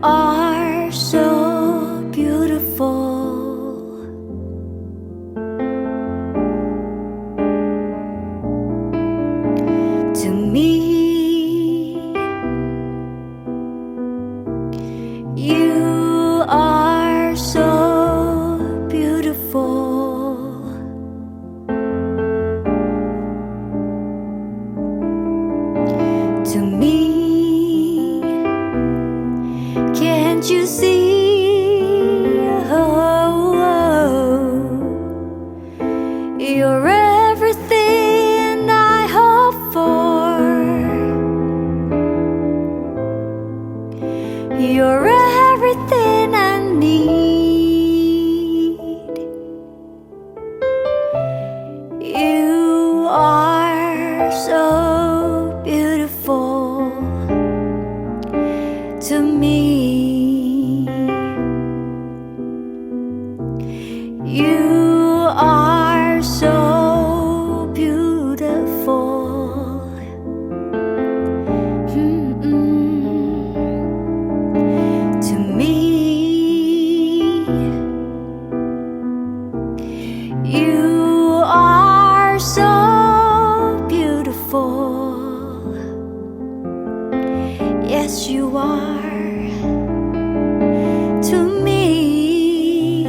are so beautiful. To me, you are so beautiful. To me, can't you see? You're everything I hope for. You're everything I need. You are so beautiful to me. You are so beautiful. To me, you are so beautiful. Yes, you are. To me,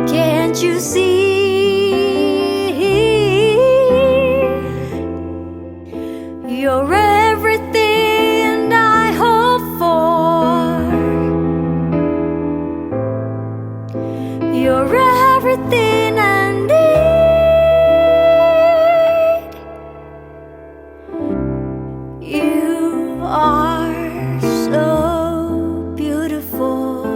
can't you see? You're everything I hope for. You're everything I need. You are so beautiful.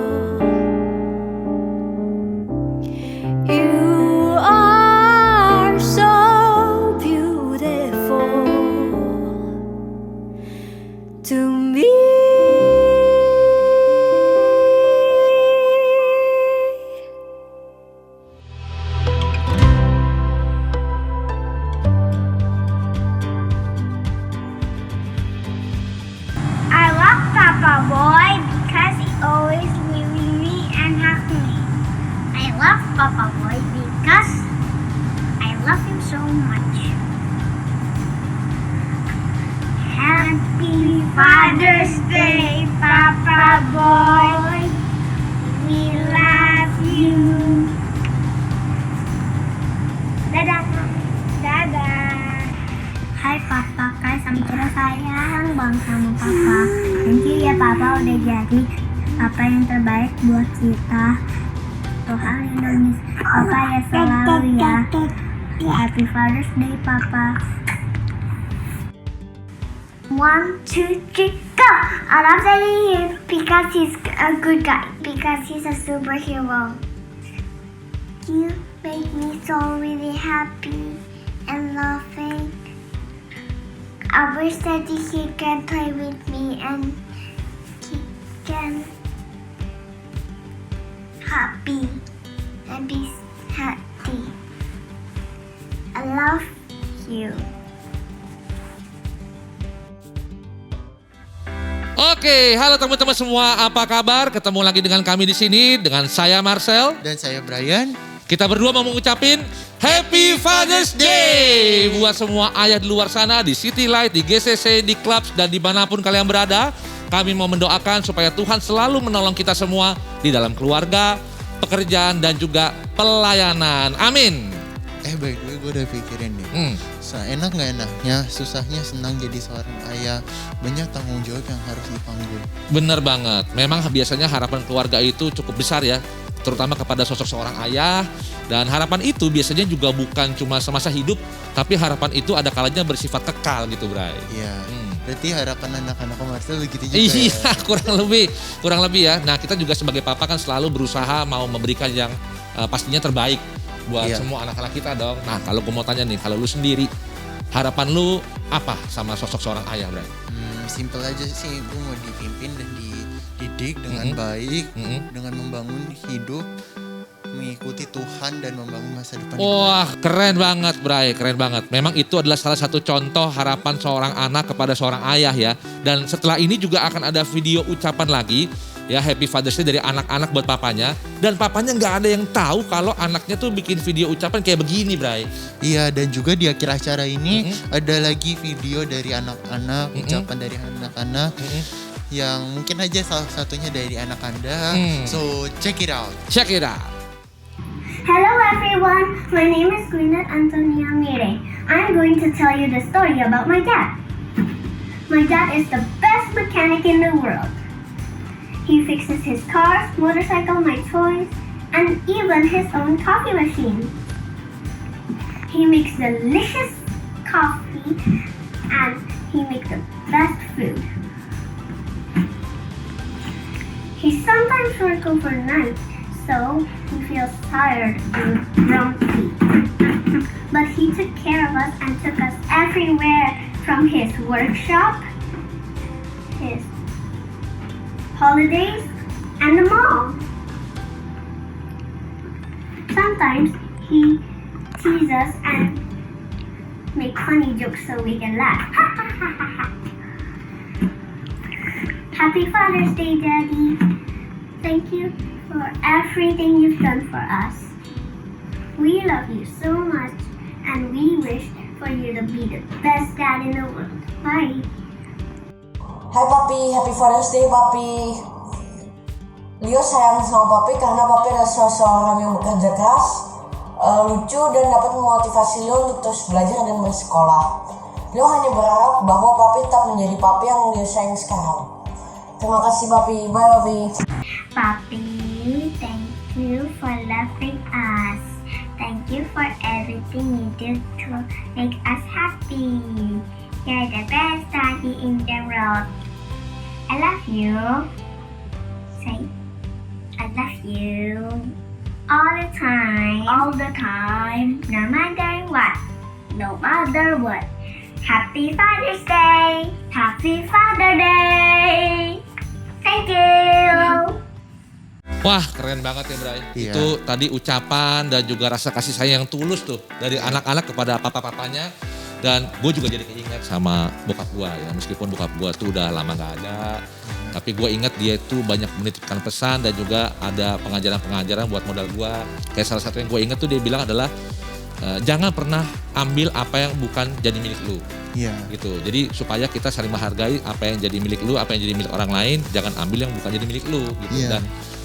You are so beautiful to me. I love Papa Boy because he always leaves me and hugs me. I love Papa Boy because I love him so much. Happy Father's Day, Papa Boy. We love you. Dadah. Dadah. Hai Papa, Kak Samudra sayang banget sama Papa. Thank you ya Papa udah jadi Papa yang terbaik buat kita. Tuhan lindungi Papa ya selalu ya. Happy Father's Day Papa. 1, 2, 3, go! I love him because he's a good guy. Because he's a superhero. You make me so really happy and laughing. I wish that he can play with me and he can happy and be happy. I love you. Oke, halo teman-teman semua, apa kabar? Ketemu lagi dengan kami di sini dengan saya Marcel dan saya Brian. Kita berdua mau mengucapin Happy Father's Day buat semua ayah di luar sana, di City Light, di GCC, di clubs, dan dimanapun kalian berada. Kami mau mendoakan supaya Tuhan selalu menolong kita semua di dalam keluarga, pekerjaan, dan juga pelayanan. Amin. By the way, gue udah pikirin nih. Enak gak enaknya, susahnya senang jadi seorang ayah. Banyak tanggung jawab yang harus dipanggul. Bener banget. Memang biasanya harapan keluarga itu cukup besar ya. Terutama kepada sosok seorang ayah. Dan harapan itu biasanya juga bukan cuma semasa hidup. Tapi harapan itu ada kalanya bersifat kekal gitu, Bray. Iya. Berarti harapan anak-anak Marcel gitu juga iya, ya? kurang lebih ya. Nah, kita juga sebagai papa kan selalu berusaha mau memberikan yang pastinya terbaik buat semua anak-anak kita dong. Nah, kalau gue mau tanya nih, kalau lu sendiri, harapan lu apa sama sosok seorang ayah, Bray? Simple aja sih, gue mau dipimpin dan dididik dengan baik, dengan membangun hidup mengikuti Tuhan dan membangun masa depan. Wah, keren banget, Bray, keren banget. Memang itu adalah salah satu contoh harapan seorang anak kepada seorang ayah ya. Dan setelah ini juga akan ada video ucapan lagi ya, Happy Father's Day dari anak-anak buat papanya. Dan papanya nggak ada yang tahu kalau anaknya tuh bikin video ucapan kayak begini, Bray. Iya, dan juga di akhir acara ini ada lagi video dari anak-anak, ucapan dari anak-anak. Yang mungkin aja salah satunya dari anak Anda. So, check it out. Check it out. Hello everyone, my name is Gwyneth Antonia Mire. I'm going to tell you the story about my dad. My dad is the best mechanic in the world. He fixes his cars, motorcycle, my toys, and even his own coffee machine. He makes delicious coffee and he makes the best food. He sometimes works overnight, so he feels tired and grumpy. But he took care of us and took us everywhere, from his workshop, his holidays, and the mall. Sometimes he teases us and makes funny jokes so we can laugh. Happy Father's Day, Daddy. Thank you for everything you've done for us. We love you so much and we wish for you to be the best dad in the world. Bye. Hai Papi, Happy Father's Day Papi. Leo sayang sama Papi karena Papi adalah seseorang yang bekerja keras, lucu dan dapat memotivasi Leo untuk terus belajar dan bersekolah. Leo hanya berharap bahwa Papi tetap menjadi Papi yang Leo sayang sekarang. Terima kasih Papi, bye Papi. Papi, thank you for loving us. Thank you for everything you did to make us happy. You're the best daddy in the world. I love you. Say, I love you. All the time. All the time. No matter what. No matter what. Happy Father's Day. Happy Father's Day. Thank you. Wah, keren banget ya, Bray. Iya. Itu tadi ucapan dan juga rasa kasih sayang yang tulus tuh dari anak-anak kepada papa-papanya. Dan gue juga jadi keinget sama bokap gue ya. Meskipun bokap gue tuh udah lama gak ada. Tapi gue ingat dia itu banyak menitipkan pesan dan juga ada pengajaran-pengajaran buat modal gue. Kayak salah satu yang gue ingat tuh dia bilang adalah jangan pernah ambil apa yang bukan jadi milik lu. Iya. Gitu. Jadi supaya kita saling menghargai apa yang jadi milik lu, apa yang jadi milik orang lain. Jangan ambil yang bukan jadi milik lu. Gitu. Iya.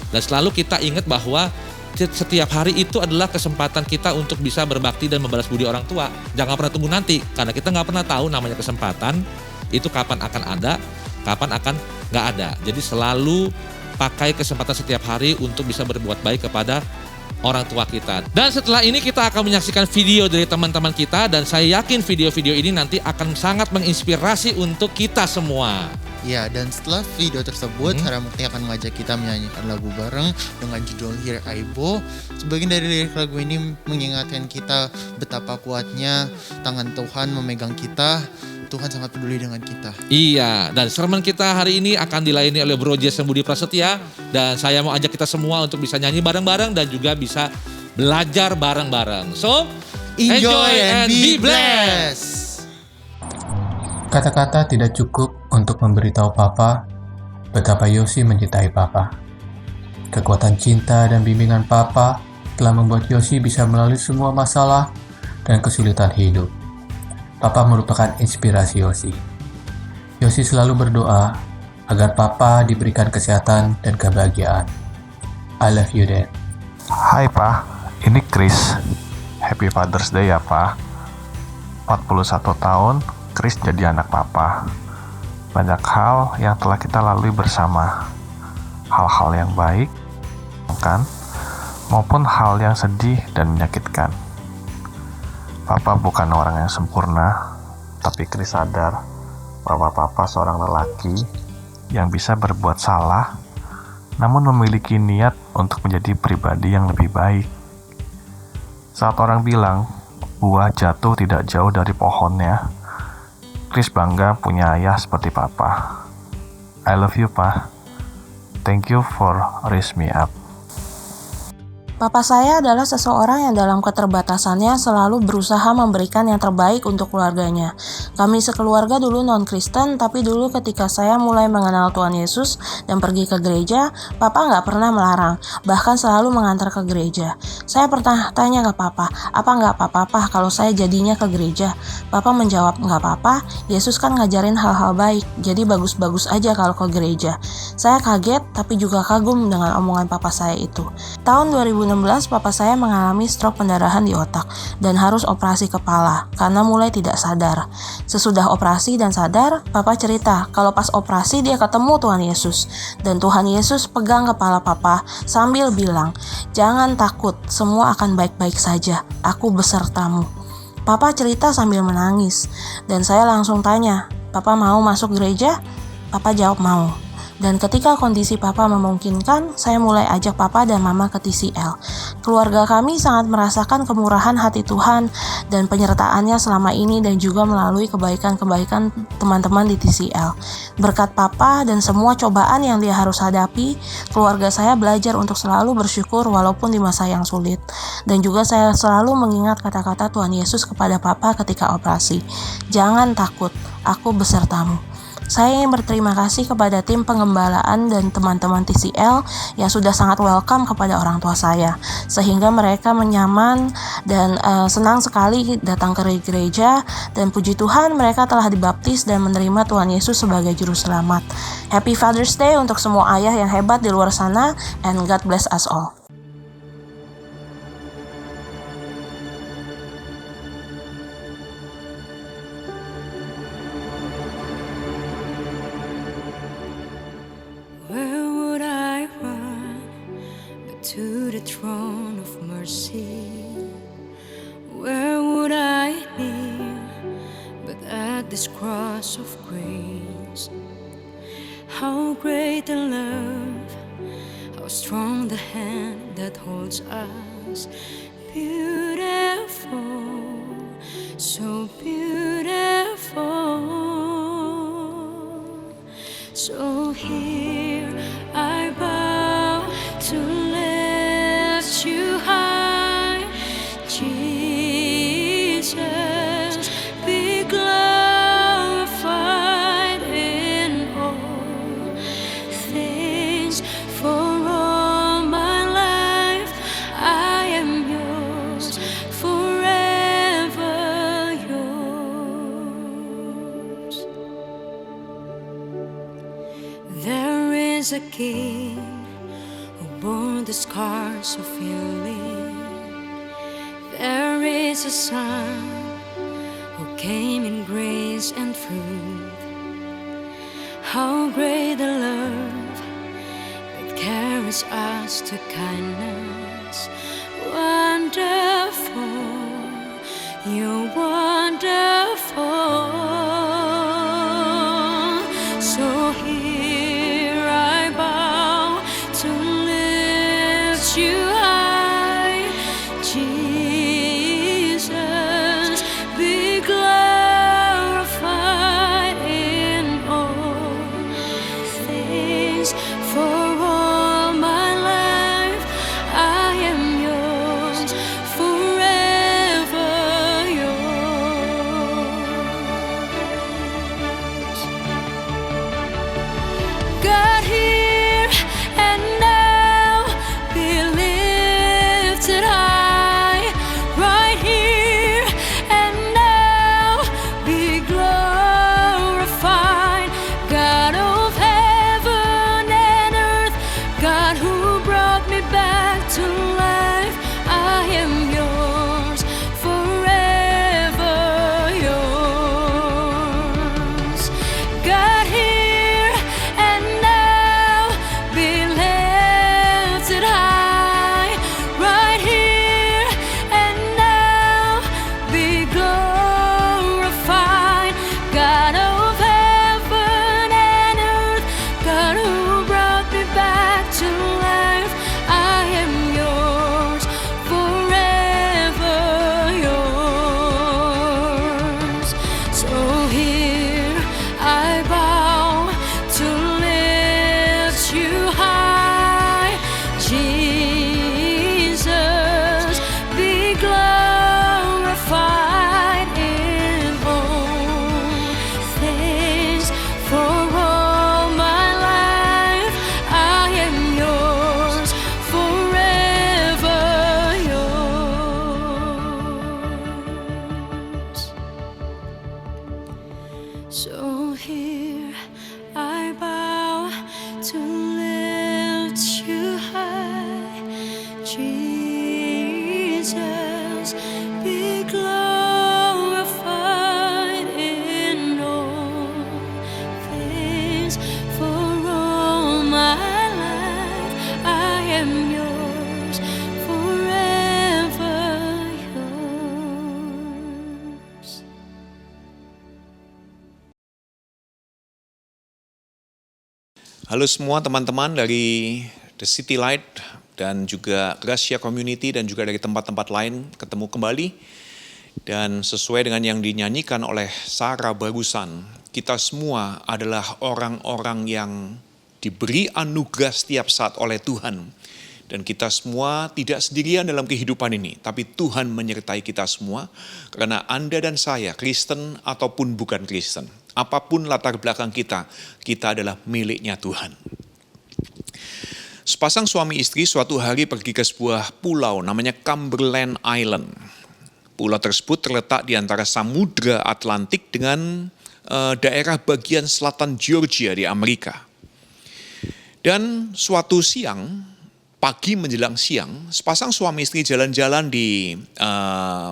Dan selalu kita ingat bahwa setiap hari itu adalah kesempatan kita untuk bisa berbakti dan membalas budi orang tua. Jangan pernah tunggu nanti, karena kita nggak pernah tahu namanya kesempatan itu kapan akan ada, kapan akan nggak ada. Jadi selalu pakai kesempatan setiap hari untuk bisa berbuat baik kepada orang tua kita. Dan setelah ini kita akan menyaksikan video dari teman-teman kita dan saya yakin video-video ini nanti akan sangat menginspirasi untuk kita semua. Ya, dan setelah video tersebut, Sarah Mukti akan mengajak kita menyanyikan lagu bareng dengan judul Here I Bow. Sebagian dari lirik lagu ini mengingatkan kita betapa kuatnya tangan Tuhan memegang kita. Tuhan sangat peduli dengan kita. Iya, dan sermon kita hari ini akan dilayani oleh Bro Jason Budi Prasetya. Dan saya mau ajak kita semua untuk bisa nyanyi bareng-bareng dan juga bisa belajar bareng-bareng. So, enjoy and be blessed! Kata-kata tidak cukup untuk memberitahu Papa betapa Yosi mencintai Papa. Kekuatan cinta dan bimbingan Papa telah membuat Yosi bisa melalui semua masalah dan kesulitan hidup. Papa merupakan inspirasi Yosi. Yosi selalu berdoa agar Papa diberikan kesehatan dan kebahagiaan. I love you, Dad. Hai Pa, ini Chris. Happy Father's Day ya Pa. 41 tahun, Chris jadi anak Papa. Banyak hal yang telah kita lalui bersama. Hal-hal yang baik, kan? Maupun hal yang sedih dan menyakitkan. Papa bukan orang yang sempurna, tapi Chris sadar bahwa Papa seorang lelaki yang bisa berbuat salah, namun memiliki niat untuk menjadi pribadi yang lebih baik. Saat orang bilang, buah jatuh tidak jauh dari pohonnya, Chris bangga punya ayah seperti Papa. I love you, Pa. Thank you for raise me up. Papa saya adalah seseorang yang dalam keterbatasannya selalu berusaha memberikan yang terbaik untuk keluarganya. Kami sekeluarga dulu non-Kristen, tapi dulu ketika saya mulai mengenal Tuhan Yesus dan pergi ke gereja, Papa nggak pernah melarang, bahkan selalu mengantar ke gereja. Saya pernah tanya ke Papa, apa nggak apa-apa kalau saya jadinya ke gereja? Papa menjawab, nggak apa-apa, Yesus kan ngajarin hal-hal baik, jadi bagus-bagus aja kalau ke gereja. Saya kaget, tapi juga kagum dengan omongan Papa saya itu. Tahun 2016, Papa saya mengalami stroke pendarahan di otak dan harus operasi kepala karena mulai tidak sadar. Sesudah operasi dan sadar, Papa cerita kalau pas operasi dia ketemu Tuhan Yesus. Dan Tuhan Yesus pegang kepala Papa sambil bilang, "Jangan takut, semua akan baik-baik saja. Aku besertamu." Papa cerita sambil menangis. Dan saya langsung tanya, "Papa mau masuk gereja?" Papa jawab mau. Dan ketika kondisi Papa memungkinkan, saya mulai ajak Papa dan Mama ke TCL. Keluarga kami sangat merasakan kemurahan hati Tuhan dan penyertaannya selama ini dan juga melalui kebaikan-kebaikan teman-teman di TCL. Berkat Papa dan semua cobaan yang dia harus hadapi, keluarga saya belajar untuk selalu bersyukur walaupun di masa yang sulit. Dan juga saya selalu mengingat kata-kata Tuhan Yesus kepada Papa ketika operasi. "Jangan takut, aku besertamu." Saya ingin berterima kasih kepada tim pengembalaan dan teman-teman TCL yang sudah sangat welcome kepada orang tua saya, sehingga mereka nyaman dan senang sekali datang ke gereja, dan puji Tuhan mereka telah dibaptis dan menerima Tuhan Yesus sebagai juru selamat. Happy Father's Day untuk semua ayah yang hebat di luar sana, and God bless us all. Where would I run but to the throne of mercy? Where would I kneel but at this cross of grace? How great the love, how strong the hand that holds us. Beautiful, so beautiful. So here I bow to lift you high, Jesus, be glorified in all things. For all my life I am yours, forever yours. There is a king who bore the scars of healing. There is a son who came in grace and truth. How great the love that carries us to kindness. Wonderful, you're wonderful. So here I bow to lift you high, Jesus, be glorified in all things. For all my life I am yours, forever yours. God, here and now, be lifted high. Right here and now, be glorified. God of heaven and earth, God who brought me back to life, I am yours, forever yours. God, here and now, be lifted high. Right here and now, be glorified. God of heaven and earth, God who brought me back to life, I am yours, forever yours. So here I bow to lift you high, Jesus, Halo semua teman-teman dari The City Light dan juga Gracia Community dan juga dari tempat-tempat lain ketemu kembali. Dan sesuai dengan yang dinyanyikan oleh Sarah barusan, kita semua adalah orang-orang yang diberi anugerah setiap saat oleh Tuhan. Dan kita semua tidak sendirian dalam kehidupan ini, tapi Tuhan menyertai kita semua, karena Anda dan saya, Kristen ataupun bukan Kristen, apapun latar belakang kita adalah miliknya Tuhan. Sepasang suami istri suatu hari pergi ke sebuah pulau namanya Cumberland Island. Pulau tersebut terletak di antara Samudra Atlantik dengan daerah bagian selatan Georgia di Amerika. Dan suatu siang, pagi menjelang siang, sepasang suami istri jalan-jalan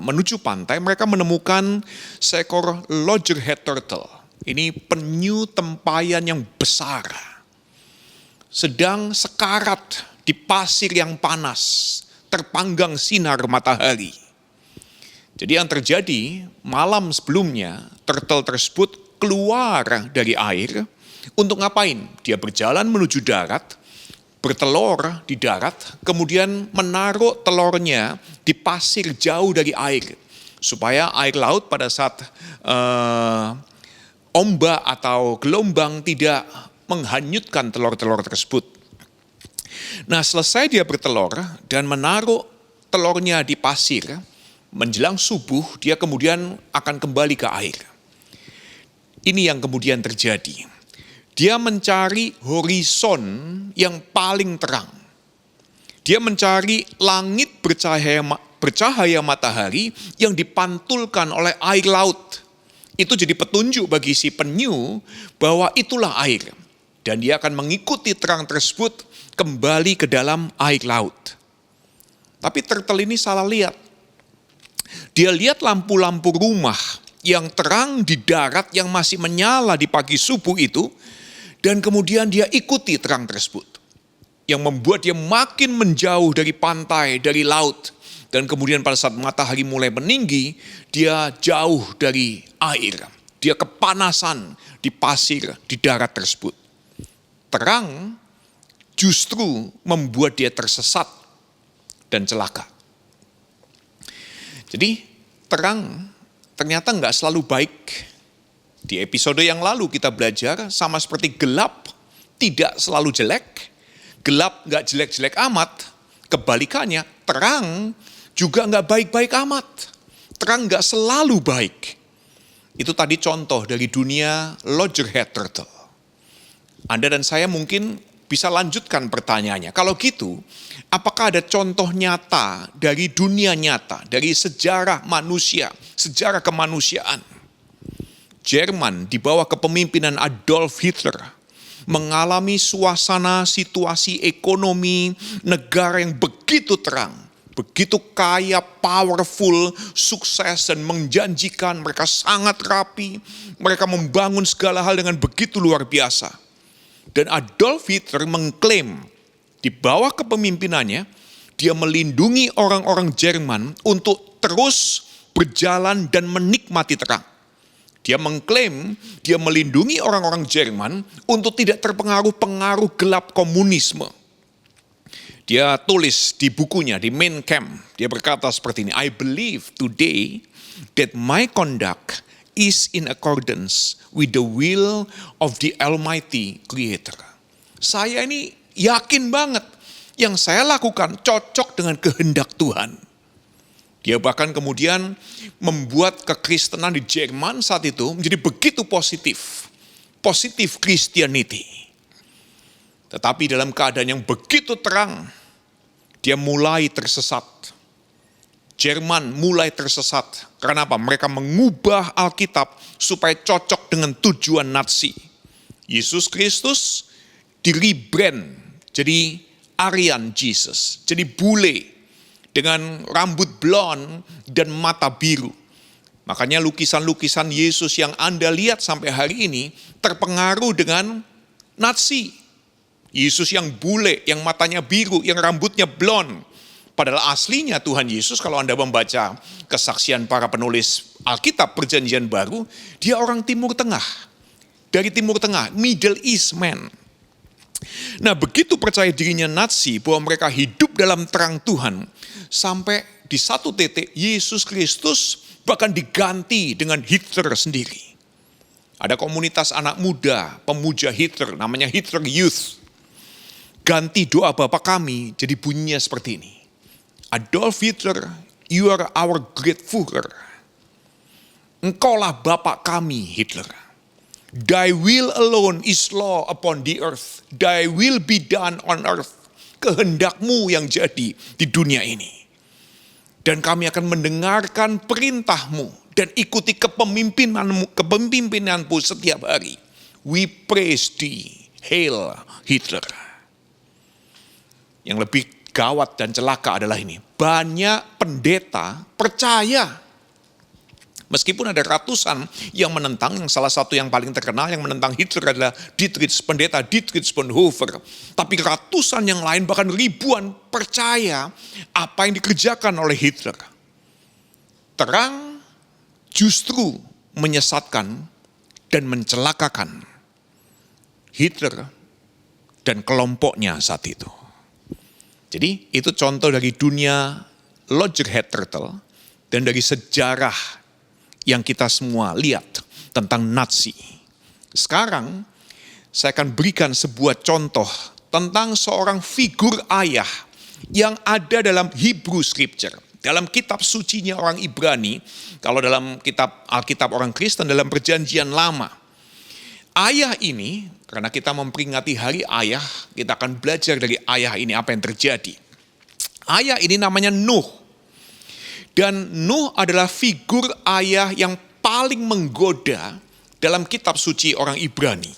menuju pantai. Mereka menemukan seekor loggerhead turtle. Ini penyu tempayan yang besar, sedang sekarat di pasir yang panas, terpanggang sinar matahari. Jadi yang terjadi, malam sebelumnya turtle tersebut keluar dari air untuk ngapain? Dia berjalan menuju darat, bertelur di darat, kemudian menaruh telurnya di pasir jauh dari air, supaya air laut pada saat ombak atau gelombang tidak menghanyutkan telur-telur tersebut. Nah, selesai dia bertelur dan menaruh telurnya di pasir, menjelang subuh dia kemudian akan kembali ke air. Ini yang kemudian terjadi. Dia mencari horizon yang paling terang. Dia mencari langit bercahaya matahari yang dipantulkan oleh air laut. Itu jadi petunjuk bagi si penyu bahwa itulah air. Dan dia akan mengikuti terang tersebut kembali ke dalam air laut. Tapi turtle ini salah lihat. Dia lihat lampu-lampu rumah yang terang di darat yang masih menyala di pagi subuh itu. Dan kemudian dia ikuti terang tersebut. Yang membuat dia makin menjauh dari pantai, dari laut. Dan kemudian pada saat matahari mulai meninggi, dia jauh dari air. Dia kepanasan di pasir di darat tersebut. Terang justru membuat dia tersesat dan celaka. Jadi terang ternyata nggak selalu baik. Di episode yang lalu kita belajar sama seperti gelap tidak selalu jelek, gelap nggak jelek-jelek amat, kebalikannya terang juga nggak baik-baik amat, terang nggak selalu baik. Itu tadi contoh dari dunia loggerhead turtle. Anda dan saya mungkin bisa lanjutkan pertanyaannya. Kalau gitu, apakah ada contoh nyata dari dunia nyata, dari sejarah manusia, sejarah kemanusiaan? Jerman di bawah kepemimpinan Adolf Hitler mengalami suasana situasi ekonomi negara yang begitu terang, begitu kaya, powerful, sukses dan menjanjikan. Mereka sangat rapi, mereka membangun segala hal dengan begitu luar biasa. Dan Adolf Hitler mengklaim di bawah kepemimpinannya, dia melindungi orang-orang Jerman untuk terus berjalan dan menikmati terang. Dia mengklaim dia melindungi orang-orang Jerman untuk tidak terpengaruh pengaruh gelap komunisme. Dia tulis di bukunya, di Mein Kampf, dia berkata seperti ini, I believe today that my conduct is in accordance with the will of the Almighty Creator. Saya ini yakin banget yang saya lakukan cocok dengan kehendak Tuhan. Dia bahkan kemudian membuat kekristenan di Jerman saat itu menjadi begitu positif. Positif Christianity. Tetapi dalam keadaan yang begitu terang, dia mulai tersesat. Jerman mulai tersesat. Karena apa? Mereka mengubah Alkitab supaya cocok dengan tujuan Nazi. Yesus Kristus di-rebrand jadi Aryan Jesus. Jadi bule dengan rambut blond dan mata biru. Makanya lukisan-lukisan Yesus yang Anda lihat sampai hari ini terpengaruh dengan Nazi. Yesus yang bule, yang matanya biru, yang rambutnya blond. Padahal aslinya Tuhan Yesus, kalau Anda membaca kesaksian para penulis Alkitab Perjanjian Baru, dia orang Timur Tengah. Dari Timur Tengah, Middle East man. Nah, begitu percaya dirinya Nazi bahwa mereka hidup dalam terang Tuhan, sampai di satu titik Yesus Kristus bahkan diganti dengan Hitler sendiri. Ada komunitas anak muda pemuja Hitler, namanya Hitler Youth. Ganti doa Bapa kami, jadi bunyinya seperti ini. Adolf Hitler, you are our great Führer. Engkaulah Bapa kami, Hitler. Thy will alone is law upon the earth. Thy will be done on earth. Kehendakmu yang jadi di dunia ini. Dan kami akan mendengarkan perintahmu dan ikuti kepemimpinanmu setiap hari. We praise thee, hail Hitler. Yang lebih gawat dan celaka adalah ini. Banyak pendeta percaya. Meskipun ada ratusan yang menentang, yang salah satu yang paling terkenal yang menentang Hitler adalah pendeta Dietrich Bonhoeffer. Tapi ratusan yang lain, bahkan ribuan percaya apa yang dikerjakan oleh Hitler. Terang justru menyesatkan dan mencelakakan Hitler dan kelompoknya saat itu. Jadi itu contoh dari dunia Loggerhead Turtle dan dari sejarah yang kita semua lihat tentang Nazi. Sekarang saya akan berikan sebuah contoh tentang seorang figur ayah yang ada dalam Hebrew Scripture. Dalam kitab sucinya orang Ibrani, kalau dalam kitab Alkitab orang Kristen dalam perjanjian lama. Ayah ini, karena kita memperingati hari ayah, kita akan belajar dari ayah ini apa yang terjadi. Ayah ini namanya Nuh. Dan Nuh adalah figur ayah yang paling menggoda dalam kitab suci orang Ibrani.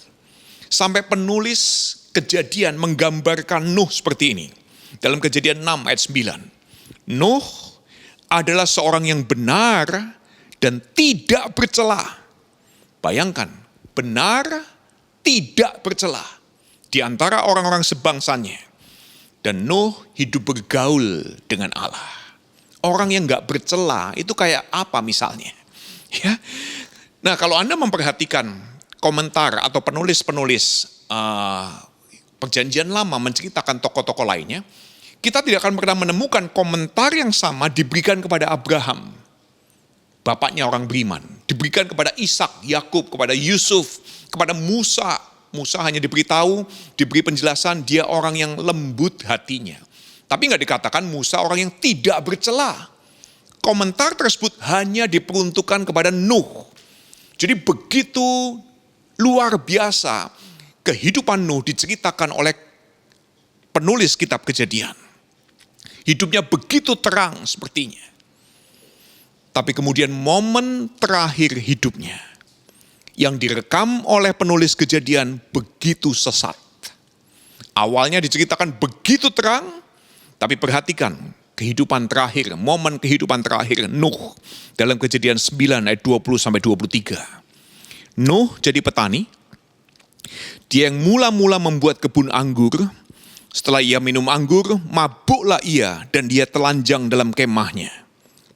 Sampai penulis Kejadian menggambarkan Nuh seperti ini. Dalam Kejadian 6 ayat 9. Nuh adalah seorang yang benar dan tidak bercela. Bayangkan, benar tidak bercela di antara orang-orang sebangsanya. Dan Nuh hidup bergaul dengan Allah. Orang yang gak bercela itu kayak apa misalnya? Ya. Nah, kalau Anda memperhatikan komentar atau penulis-penulis perjanjian lama menceritakan tokoh-tokoh lainnya, kita tidak akan pernah menemukan komentar yang sama diberikan kepada Abraham, bapaknya orang beriman, diberikan kepada Ishak, Yakub, kepada Yusuf, kepada Musa. Musa hanya diberi penjelasan dia orang yang lembut hatinya. Tapi nggak dikatakan Musa orang yang tidak bercela. Komentar tersebut hanya diperuntukkan kepada Nuh. Jadi begitu luar biasa kehidupan Nuh diceritakan oleh penulis kitab Kejadian. Hidupnya begitu terang sepertinya. Tapi kemudian momen terakhir hidupnya yang direkam oleh penulis Kejadian begitu sesat. Awalnya diceritakan begitu terang, tapi perhatikan kehidupan terakhir, momen kehidupan terakhir Nuh dalam Kejadian 9 ayat 20-23. Nuh jadi petani, dia yang mula-mula membuat kebun anggur, setelah ia minum anggur, mabuklah ia dan dia telanjang dalam kemahnya.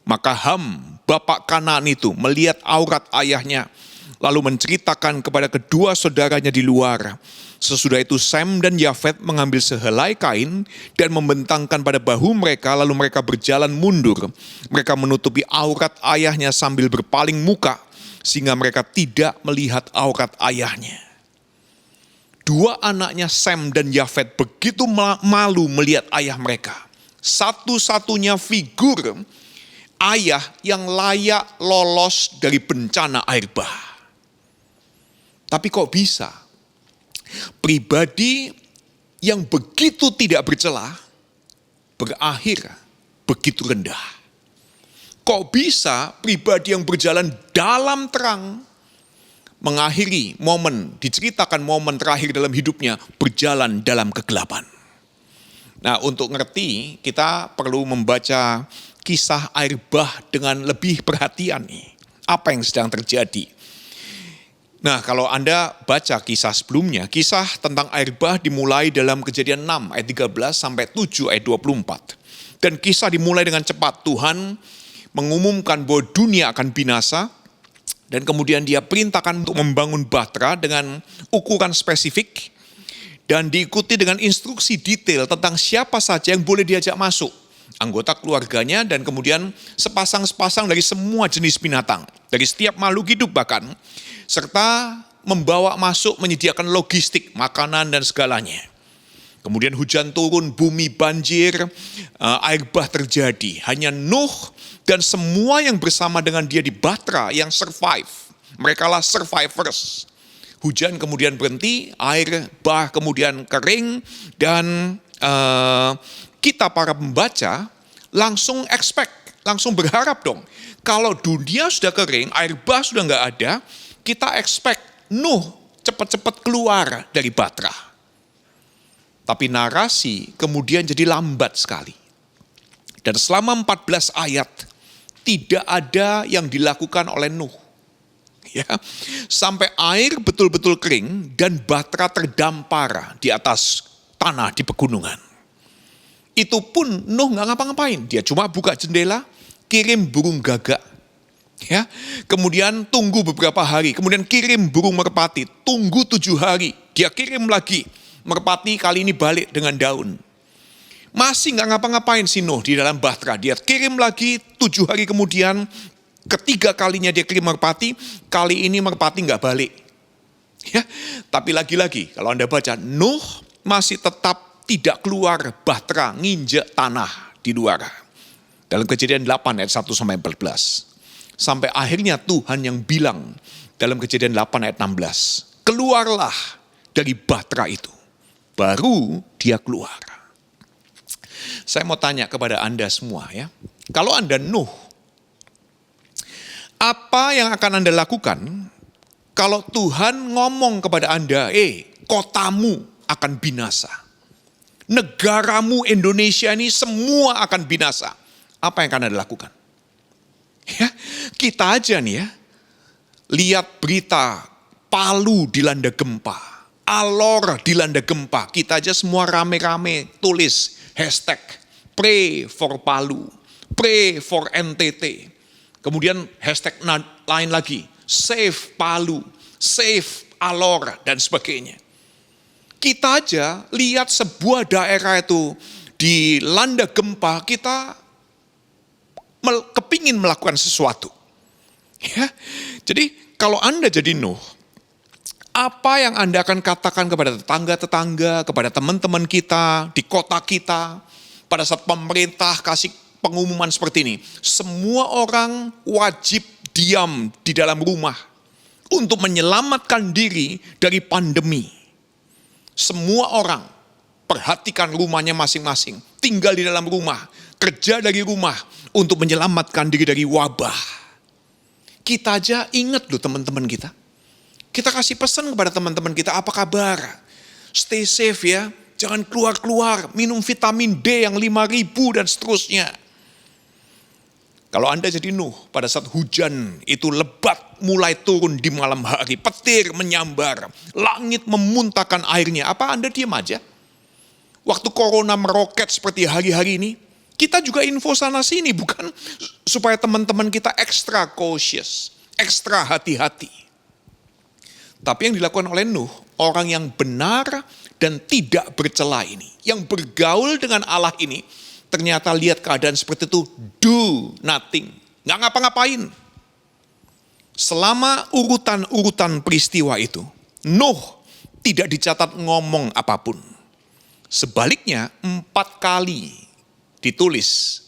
Maka Ham, bapak Kanaan itu melihat aurat ayahnya, lalu menceritakan kepada kedua saudaranya di luar. Sesudah itu Sem dan Yafet mengambil sehelai kain dan membentangkan pada bahu mereka, lalu mereka berjalan mundur. Mereka menutupi aurat ayahnya sambil berpaling muka, sehingga mereka tidak melihat aurat ayahnya. Dua anaknya Sem dan Yafet begitu malu melihat ayah mereka. Satu-satunya figur ayah yang layak lolos dari bencana air bah. Tapi kok bisa? Pribadi yang begitu tidak bercela berakhir begitu rendah. Kok bisa pribadi yang berjalan dalam terang mengakhiri momen, diceritakan momen terakhir dalam hidupnya berjalan dalam kegelapan. Nah, untuk ngerti kita perlu membaca kisah air bah dengan lebih perhatian nih. Apa yang sedang terjadi? Nah, kalau Anda baca kisah sebelumnya, kisah tentang air bah dimulai dalam Kejadian 6 ayat 13 sampai 7 ayat 24. Dan kisah dimulai dengan cepat. Tuhan mengumumkan bahwa dunia akan binasa dan kemudian dia perintahkan untuk membangun bahtera dengan ukuran spesifik dan diikuti dengan instruksi detail tentang siapa saja yang boleh diajak masuk. Anggota keluarganya dan kemudian sepasang-sepasang dari semua jenis binatang. Dari setiap makhluk hidup bahkan. Serta membawa masuk menyediakan logistik, makanan dan segalanya. Kemudian hujan turun, bumi banjir, air bah terjadi. Hanya Nuh dan semua yang bersama dengan dia di Batra yang survive. Mereka lah survivors. Hujan kemudian berhenti, air bah kemudian kering, dan kita para pembaca langsung expect, langsung berharap dong. Kalau dunia sudah kering, air bah sudah nggak ada, kita expect Nuh cepat-cepat keluar dari Batra. Tapi narasi kemudian jadi lambat sekali. Dan selama 14 ayat, tidak ada yang dilakukan oleh Nuh. Ya, sampai air betul-betul kering dan Batra terdampar di atas tanah di pegunungan. Itu pun Nuh nggak ngapa-ngapain, dia cuma buka jendela, kirim burung gagak, ya, kemudian tunggu beberapa hari, kemudian kirim burung merpati, tunggu 7 hari, dia kirim lagi, merpati kali ini balik dengan daun. Masih nggak ngapa-ngapain si Nuh di dalam Batra, dia kirim lagi 7 hari kemudian. Ketiga kalinya dia kirim merpati, kali ini merpati nggak balik. Ya, tapi lagi-lagi kalau Anda baca, Nuh masih tetap tidak keluar Batra, nginjek tanah di luar. Dalam Kejadian 8 ayat 1-14. Sampai akhirnya Tuhan yang bilang dalam Kejadian 8 ayat 16, keluarlah dari Batra itu. Baru dia keluar. Saya mau tanya kepada Anda semua ya, kalau Anda Nuh, apa yang akan Anda lakukan kalau Tuhan ngomong kepada Anda, kotamu akan binasa. Negaramu Indonesia ini semua akan binasa. Apa yang akan Anda lakukan? Ya, kita aja nih ya, lihat berita Palu dilanda gempa, Alor dilanda gempa. Kita aja semua rame-rame tulis hashtag pray for Palu, pray for NTT. Kemudian hashtag lain lagi, save Palu, save Alor, dan sebagainya. Kita aja lihat sebuah daerah itu dilanda gempa, kita kepingin melakukan sesuatu. Ya, jadi kalau Anda jadi Nuh, apa yang Anda akan katakan kepada tetangga-tetangga, kepada teman-teman kita, di kota kita, pada saat pemerintah kasih pengumuman seperti ini, semua orang wajib diam di dalam rumah untuk menyelamatkan diri dari pandemi. Semua orang perhatikan rumahnya masing-masing, tinggal di dalam rumah, kerja dari rumah untuk menyelamatkan diri dari wabah. Kita aja ingat loh teman-teman kita. Kita kasih pesan kepada teman-teman kita, apa kabar? Stay safe ya, jangan keluar-keluar, minum vitamin D yang 5.000 dan seterusnya. Kalau Anda jadi Nuh, pada saat hujan itu lebat mulai turun di malam hari, petir menyambar, langit memuntahkan airnya, apa Anda diam aja? Waktu corona meroket seperti hari-hari ini, kita juga info sana sini, bukan supaya teman-teman kita extra cautious, ekstra hati-hati. Tapi yang dilakukan oleh Nuh, orang yang benar dan tidak bercela ini, yang bergaul dengan Allah ini, ternyata lihat keadaan seperti itu, do nothing, nggak ngapa-ngapain. Selama urutan-urutan peristiwa itu, Nuh tidak dicatat ngomong apapun. Sebaliknya 4 kali ditulis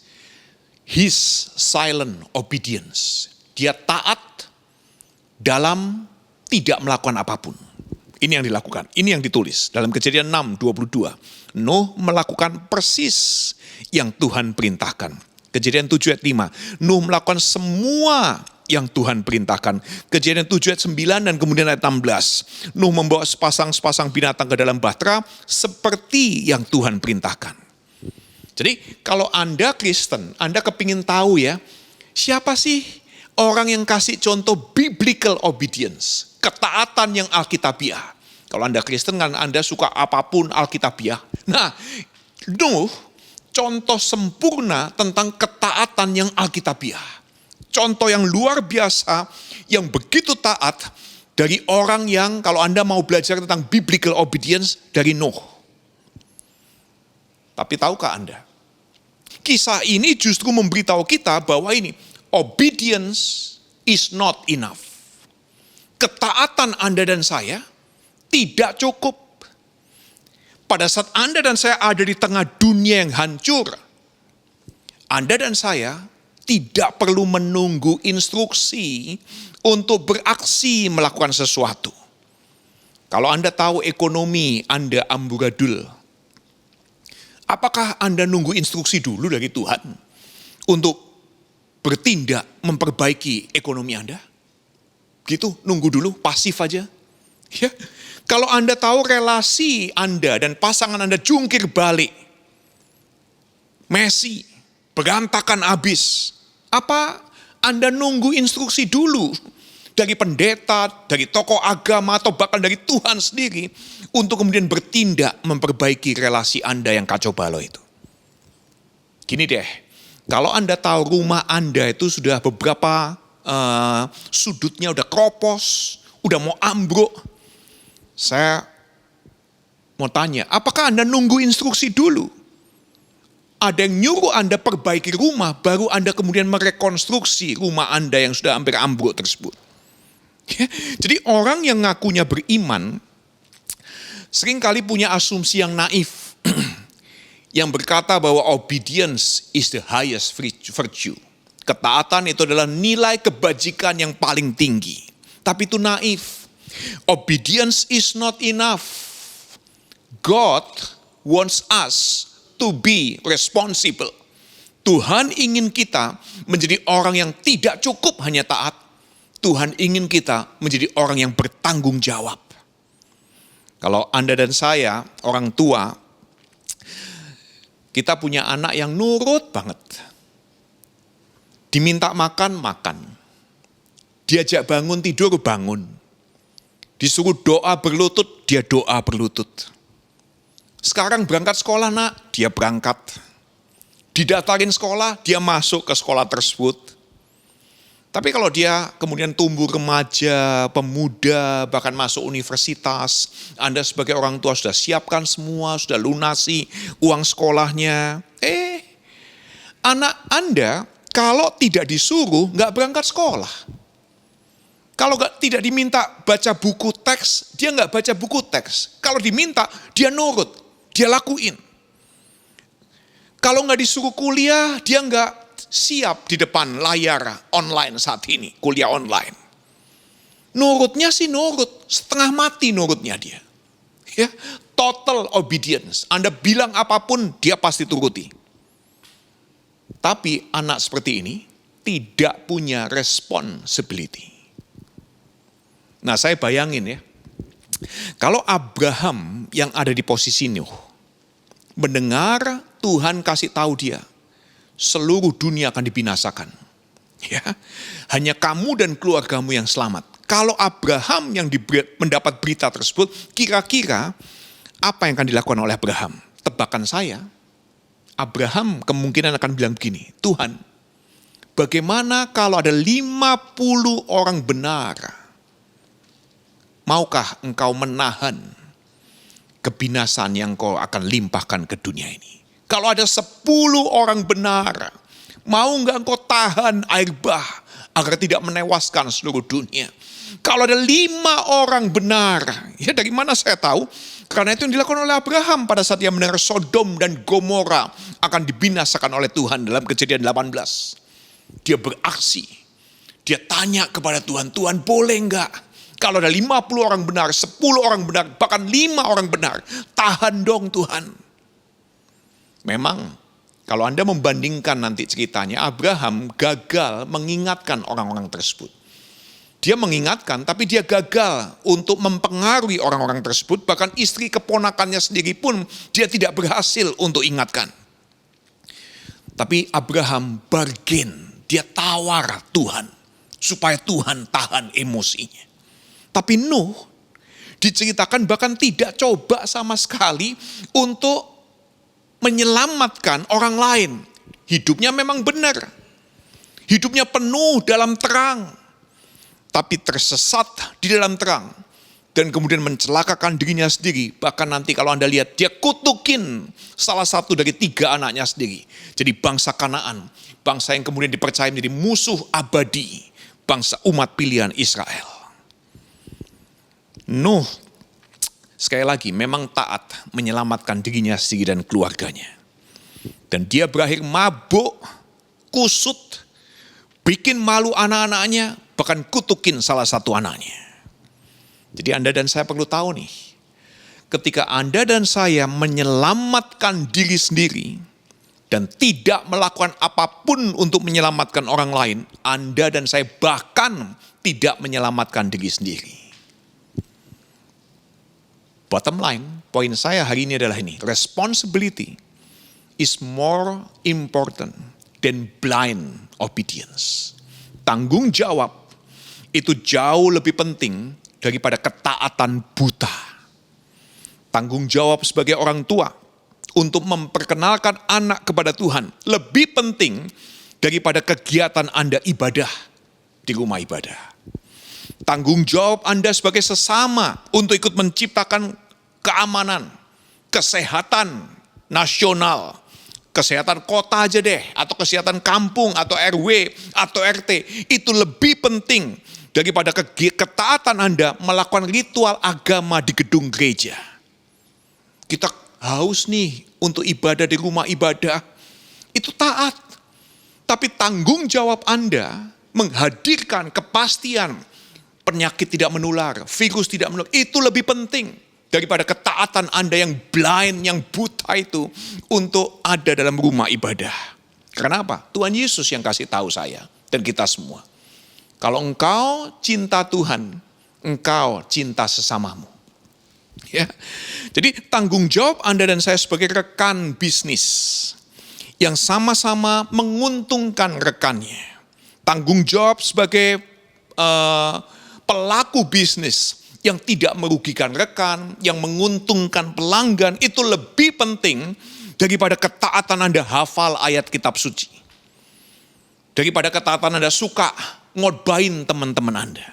his silent obedience. Dia taat dalam tidak melakukan apapun. Ini yang dilakukan, ini yang ditulis dalam Kejadian 6:22. Nuh melakukan persis yang Tuhan perintahkan. Kejadian 7 ayat 5. Nuh melakukan semua yang Tuhan perintahkan. Kejadian 7 ayat 9 dan kemudian ayat 16. Nuh membawa sepasang-sepasang binatang ke dalam bahtera seperti yang Tuhan perintahkan. Jadi kalau Anda Kristen, Anda kepingin tahu ya, siapa sih orang yang kasih contoh biblical obedience, ketaatan yang alkitabiah. Kalau Anda Kristen kan Anda suka apapun alkitabiah. Nah, Nuh contoh sempurna tentang ketaatan yang alkitabiah. Contoh yang luar biasa, yang begitu taat, dari orang yang kalau Anda mau belajar tentang biblical obedience dari Nuh. Tapi tahukah Anda? Kisah ini justru memberitahu kita bahwa ini, obedience is not enough. Ketaatan Anda dan saya tidak cukup. Pada saat Anda dan saya ada di tengah dunia yang hancur, Anda dan saya tidak perlu menunggu instruksi untuk beraksi melakukan sesuatu. Kalau Anda tahu ekonomi Anda amburadul, apakah Anda nunggu instruksi dulu dari Tuhan untuk bertindak memperbaiki ekonomi Anda? Gitu, nunggu dulu, pasif aja. Ya. Kalau Anda tahu relasi Anda dan pasangan Anda jungkir balik, messy, berantakan habis, apa Anda nunggu instruksi dulu dari pendeta, dari tokoh agama, atau bahkan dari Tuhan sendiri untuk kemudian bertindak memperbaiki relasi Anda yang kacau balau itu? Gini deh, kalau Anda tahu rumah Anda itu sudah beberapa sudutnya udah kropos, udah mau ambruk, saya mau tanya, apakah Anda nunggu instruksi dulu? Ada yang nyuruh Anda perbaiki rumah, baru Anda kemudian merekonstruksi rumah Anda yang sudah hampir ambruk tersebut. Ya, jadi orang yang ngakunya beriman, seringkali punya asumsi yang naif, yang berkata bahwa obedience is the highest virtue. Ketaatan itu adalah nilai kebajikan yang paling tinggi. Tapi itu naif. Obedience is not enough. God wants us to be responsible. Tuhan ingin kita menjadi orang yang tidak cukup hanya taat. Tuhan ingin kita menjadi orang yang bertanggung jawab. Kalau Anda dan saya, orang tua, kita punya anak yang nurut banget. Diminta makan, makan. Diajak bangun tidur, bangun. Disuruh doa berlutut, dia doa berlutut. Sekarang berangkat sekolah nak, dia berangkat. Didaftarin sekolah, dia masuk ke sekolah tersebut. Tapi kalau dia kemudian tumbuh remaja, pemuda, bahkan masuk universitas, Anda sebagai orang tua sudah siapkan semua, sudah lunasi uang sekolahnya. Anak Anda kalau tidak disuruh nggak berangkat sekolah. Kalau tidak diminta baca buku teks, dia nggak baca buku teks. Kalau diminta, dia nurut, dia lakuin. Kalau nggak disuruh kuliah, dia nggak siap di depan layar online saat ini, kuliah online. Nurutnya sih nurut, setengah mati nurutnya dia. Ya, total obedience. Anda bilang apapun, dia pasti turuti. Tapi anak seperti ini tidak punya responsibility. Nah, saya bayangin ya, kalau Abraham yang ada di posisi Nuh, mendengar Tuhan kasih tahu dia, seluruh dunia akan dibinasakan. Ya, hanya kamu dan keluargamu yang selamat. Kalau Abraham yang mendapat berita tersebut, kira-kira apa yang akan dilakukan oleh Abraham? Tebakan saya, Abraham kemungkinan akan bilang begini, Tuhan, bagaimana kalau ada 50 orang benar? Maukah engkau menahan kebinasan yang kau akan limpahkan ke dunia ini? Kalau ada 10 orang benar, mau enggak engkau tahan air bah agar tidak menewaskan seluruh dunia? Kalau ada 5 orang benar, ya dari mana saya tahu? Karena itu yang dilakukan oleh Abraham pada saat dia mendengar Sodom dan Gomora akan dibinasakan oleh Tuhan dalam Kejadian 18. Dia beraksi, dia tanya kepada Tuhan, Tuhan boleh enggak? Kalau ada 50 orang benar, 10 orang benar, bahkan 5 orang benar, tahan dong Tuhan. Memang kalau Anda membandingkan nanti ceritanya, Abraham gagal mengingatkan orang-orang tersebut. Dia mengingatkan, tapi dia gagal untuk mempengaruhi orang-orang tersebut. Bahkan istri keponakannya sendiri pun dia tidak berhasil untuk ingatkan. Tapi Abraham bargain, dia tawar Tuhan, supaya Tuhan tahan emosinya. Tapi Nuh diceritakan bahkan tidak coba sama sekali untuk menyelamatkan orang lain. Hidupnya memang benar. Hidupnya penuh dalam terang. tapi tersesat di dalam terang, dan kemudian mencelakakan dirinya sendiri. Bahkan nanti kalau Anda lihat, dia kutukin salah satu dari 3 anaknya sendiri. Jadi bangsa Kanaan, bangsa yang kemudian dipercaya menjadi musuh abadi, bangsa umat pilihan Israel. Nuh, sekali lagi, memang taat menyelamatkan dirinya sendiri dan keluarganya. Dan dia berakhir mabuk, kusut, bikin malu anak-anaknya, bahkan kutukin salah satu anaknya. Jadi Anda dan saya perlu tahu nih, ketika Anda dan saya menyelamatkan diri sendiri dan tidak melakukan apapun untuk menyelamatkan orang lain, Anda dan saya bahkan tidak menyelamatkan diri sendiri. Bottom line, poin saya hari ini adalah ini, responsibility is more important than blind obedience. Tanggung jawab itu jauh lebih penting daripada ketaatan buta. Tanggung jawab sebagai orang tua untuk memperkenalkan anak kepada Tuhan lebih penting daripada kegiatan Anda ibadah di rumah ibadah. Tanggung jawab Anda sebagai sesama untuk ikut menciptakan keamanan, kesehatan nasional, kesehatan kota aja deh, atau kesehatan kampung, atau RW, atau RT, itu lebih penting daripada ketaatan Anda melakukan ritual agama di gedung gereja. Kita haus nih untuk ibadah di rumah ibadah, itu taat. Tapi tanggung jawab Anda menghadirkan kepastian penyakit tidak menular, virus tidak menular, itu lebih penting daripada ketaatan Anda yang blind, yang buta itu untuk ada dalam rumah ibadah. Karena apa? Tuhan Yesus yang kasih tahu saya dan kita semua. Kalau engkau cinta Tuhan, engkau cinta sesamamu. Ya. Jadi tanggung jawab Anda dan saya sebagai rekan bisnis yang sama-sama menguntungkan rekannya. Tanggung jawab sebagai pelaku bisnis yang tidak merugikan rekan, yang menguntungkan pelanggan, itu lebih penting daripada ketaatan Anda hafal ayat kitab suci. Daripada ketaatan Anda suka ngotbahin teman-teman Anda.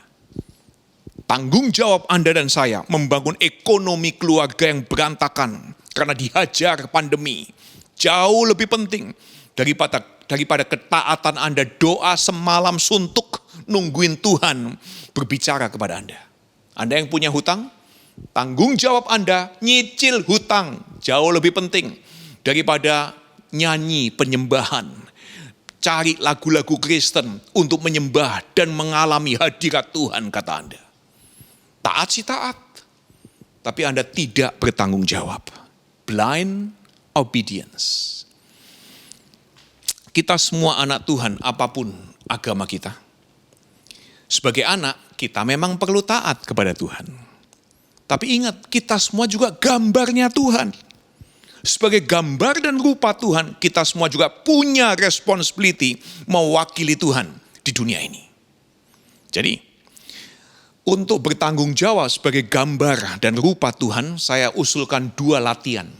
Tanggung jawab Anda dan saya membangun ekonomi keluarga yang berantakan karena dihajar pandemi. Jauh lebih penting daripada ketaatan Anda doa semalam suntuk nungguin Tuhan berbicara kepada Anda. Anda yang punya hutang, tanggung jawab Anda nyicil hutang jauh lebih penting daripada nyanyi penyembahan. Cari lagu-lagu Kristen untuk menyembah dan mengalami hadirat Tuhan, kata Anda. Taat sih taat, tapi Anda tidak bertanggung jawab. Blind obedience. Kita semua anak Tuhan, apapun agama kita. Sebagai anak, kita memang perlu taat kepada Tuhan. Tapi ingat, kita semua juga gambarnya Tuhan. Sebagai gambar dan rupa Tuhan, kita semua juga punya responsibility mewakili Tuhan di dunia ini. Jadi, untuk bertanggung jawab sebagai gambar dan rupa Tuhan, saya usulkan 2 latihan,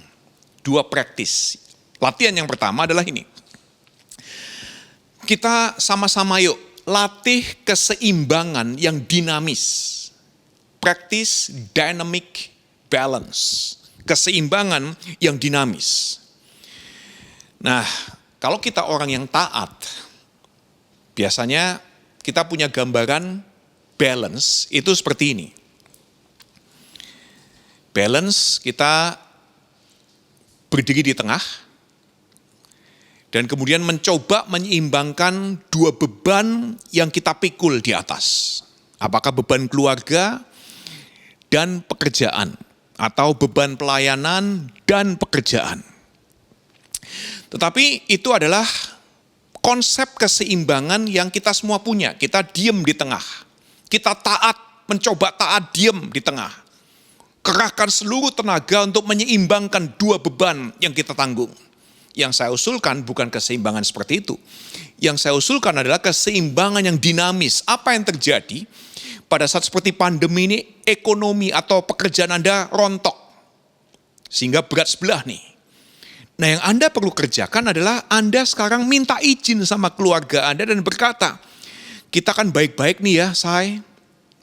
2 praktis. Latihan yang pertama adalah ini. Kita sama-sama yuk latih keseimbangan yang dinamis. Practice dynamic balance. Keseimbangan yang dinamis. Nah, kalau kita orang yang taat, biasanya kita punya gambaran balance itu seperti ini. Balance kita berdiri di tengah, dan kemudian mencoba menyeimbangkan 2 beban yang kita pikul di atas. Apakah beban keluarga dan pekerjaan, atau beban pelayanan dan pekerjaan. Tetapi itu adalah konsep keseimbangan yang kita semua punya. Kita diem di tengah. Kita taat, mencoba taat diem di tengah. Kerahkan seluruh tenaga untuk menyeimbangkan 2 beban yang kita tanggung. Yang saya usulkan bukan keseimbangan seperti itu. Yang saya usulkan adalah keseimbangan yang dinamis. Apa yang terjadi pada saat seperti pandemi ini, ekonomi atau pekerjaan Anda rontok. Sehingga berat sebelah nih. Nah, yang Anda perlu kerjakan adalah Anda sekarang minta izin sama keluarga Anda dan berkata, kita kan baik-baik nih ya, say.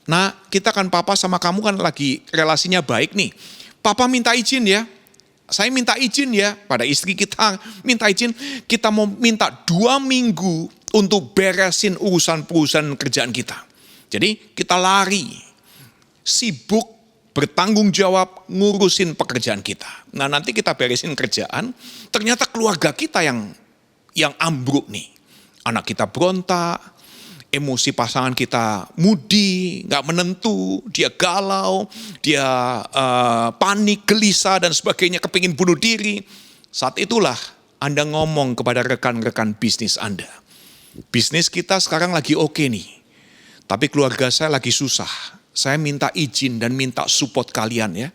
Nah, kita kan papa sama kamu kan lagi relasinya baik nih. Papa minta izin ya. Saya minta izin ya pada istri kita. Minta izin, kita mau minta 2 minggu untuk beresin urusan perusahaan kerjaan kita. Jadi kita lari, sibuk, bertanggung jawab, ngurusin pekerjaan kita. Nah nanti kita beresin kerjaan, ternyata keluarga kita yang ambruk nih. Anak kita berontak, emosi pasangan kita mudi, gak menentu, dia galau, dia panik, gelisah dan sebagainya, kepingin bunuh diri. Saat itulah Anda ngomong kepada rekan-rekan bisnis Anda. Bisnis kita sekarang lagi oke nih, tapi keluarga saya lagi susah. Saya minta izin dan minta support kalian ya.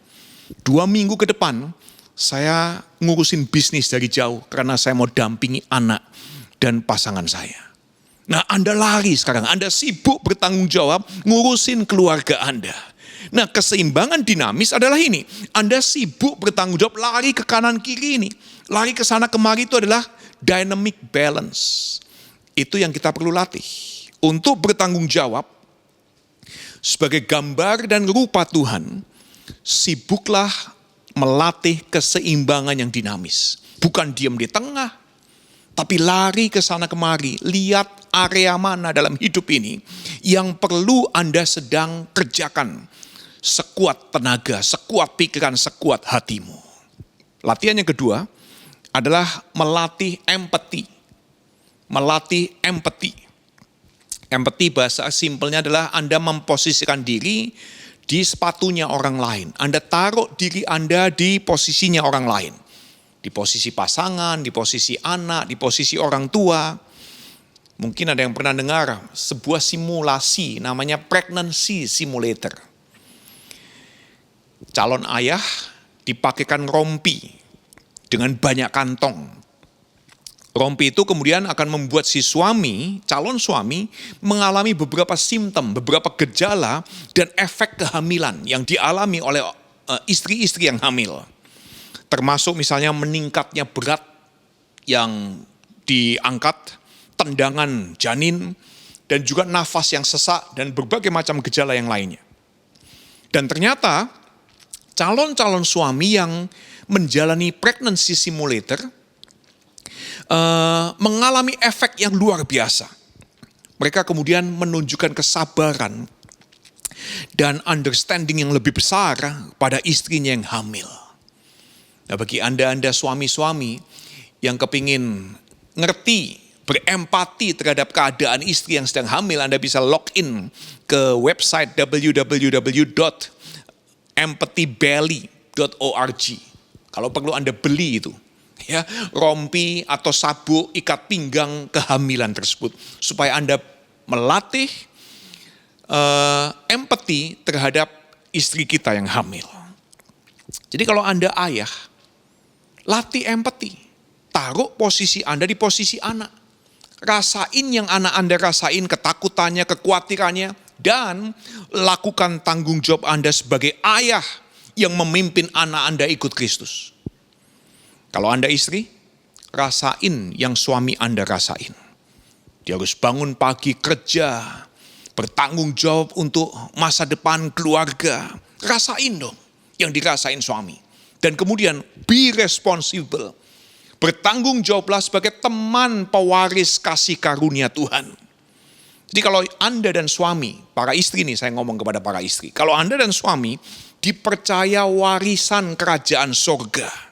2 minggu ke depan, saya ngurusin bisnis dari jauh karena saya mau dampingi anak dan pasangan saya. Nah Anda lari sekarang, Anda sibuk bertanggung jawab ngurusin keluarga Anda. Nah keseimbangan dinamis adalah ini. Anda sibuk bertanggung jawab lari ke kanan kiri ini. Lari ke sana kemari itu adalah dynamic balance. Itu yang kita perlu latih. Untuk bertanggung jawab sebagai gambar dan rupa Tuhan, sibuklah melatih keseimbangan yang dinamis. Bukan diam di tengah, tapi lari ke sana kemari, lihat area mana dalam hidup ini yang perlu Anda sedang kerjakan sekuat tenaga, sekuat pikiran, sekuat hatimu. Latihan yang kedua adalah melatih empati. Melatih empati. Empati bahasa simpelnya adalah Anda memposisikan diri di sepatunya orang lain. Anda taruh diri Anda di posisinya orang lain. Di posisi pasangan, di posisi anak, di posisi orang tua. Mungkin ada yang pernah dengar sebuah simulasi namanya pregnancy simulator. Calon ayah dipakaikan rompi dengan banyak kantong. Rompi itu kemudian akan membuat si suami, calon suami, mengalami beberapa simptom, beberapa gejala dan efek kehamilan yang dialami oleh istri-istri yang hamil. Termasuk misalnya meningkatnya berat yang diangkat, tendangan janin, dan juga nafas yang sesak dan berbagai macam gejala yang lainnya. Dan ternyata calon-calon suami yang menjalani pregnancy simulator mengalami efek yang luar biasa. Mereka kemudian menunjukkan kesabaran dan understanding yang lebih besar pada istrinya yang hamil. Nah, bagi Anda suami-suami yang kepingin ngerti, berempati terhadap keadaan istri yang sedang hamil, Anda bisa login ke website www.empathybelly.org. Kalau perlu Anda beli itu. Ya, rompi atau sabuk ikat pinggang kehamilan tersebut supaya Anda melatih empati terhadap istri kita yang hamil. Jadi kalau Anda ayah, latih empati, taruh posisi Anda di posisi anak, rasain yang anak Anda rasain, ketakutannya, kekhawatirannya, dan lakukan tanggung jawab Anda sebagai ayah yang memimpin anak Anda ikut Kristus. Kalau Anda istri, rasain yang suami Anda rasain. Dia harus bangun pagi kerja, bertanggung jawab untuk masa depan keluarga. Rasain dong yang dirasain suami. Dan kemudian be responsible. Bertanggung jawablah sebagai teman pewaris kasih karunia Tuhan. Jadi kalau Anda dan suami, para istri nih saya ngomong kepada para istri. Kalau Anda dan suami dipercaya warisan kerajaan surga.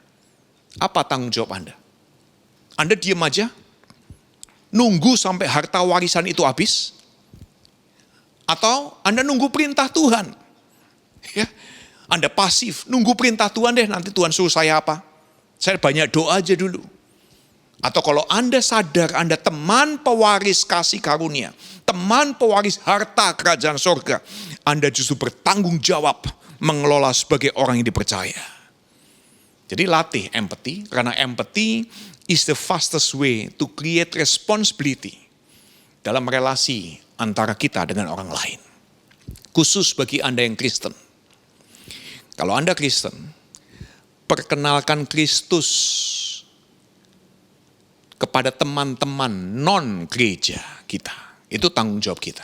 Apa tanggung jawab Anda? Anda diam aja? Nunggu sampai harta warisan itu habis? Atau Anda nunggu perintah Tuhan? Ya, Anda pasif, nunggu perintah Tuhan deh, nanti Tuhan suruh saya apa? Saya banyak doa aja dulu. Atau kalau Anda sadar Anda teman pewaris kasih karunia, teman pewaris harta kerajaan surga, Anda justru bertanggung jawab mengelola sebagai orang yang dipercaya. Jadi latih empati, karena empati is the fastest way to create responsibility dalam relasi antara kita dengan orang lain. Khusus bagi Anda yang Kristen. Kalau Anda Kristen, perkenalkan Kristus kepada teman-teman non-gereja kita. Itu tanggung jawab kita.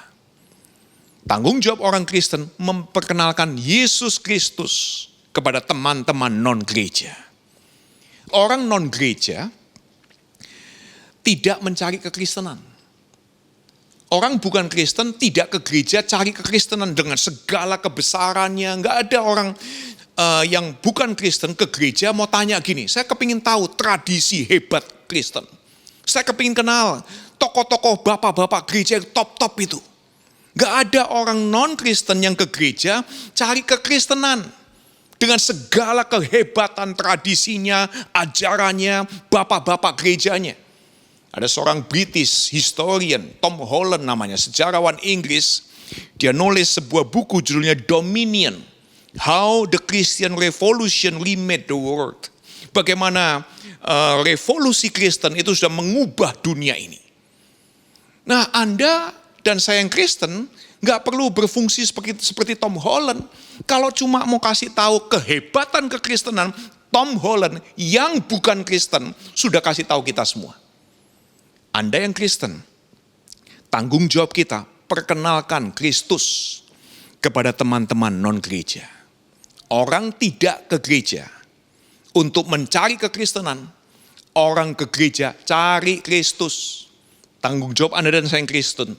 Tanggung jawab orang Kristen memperkenalkan Yesus Kristus kepada teman-teman non-gereja. Orang non-gereja tidak mencari kekristenan. Orang bukan Kristen tidak ke gereja cari kekristenan dengan segala kebesarannya. Nggak ada orang yang bukan Kristen ke gereja mau tanya gini, saya kepingin tahu tradisi hebat Kristen. Saya kepingin kenal tokoh-tokoh bapak-bapak gereja yang top-top itu. Nggak ada orang non-Kristen yang ke gereja cari kekristenan. Dengan segala kehebatan tradisinya, ajarannya, bapak-bapak gerejanya. Ada seorang British historian, Tom Holland namanya, sejarawan Inggris. Dia nulis sebuah buku judulnya Dominion. How the Christian Revolution Remade the World. Bagaimana revolusi Kristen itu sudah mengubah dunia ini. Nah, Anda dan saya yang Kristen nggak perlu berfungsi seperti Tom Holland. Kalau cuma mau kasih tahu kehebatan kekristenan, Tom Holland yang bukan Kristen sudah kasih tahu kita semua. Anda yang Kristen, tanggung jawab kita perkenalkan Kristus kepada teman-teman non-gereja. Orang tidak ke gereja untuk mencari kekristenan, orang ke gereja cari Kristus. Tanggung jawab Anda dan saya yang Kristen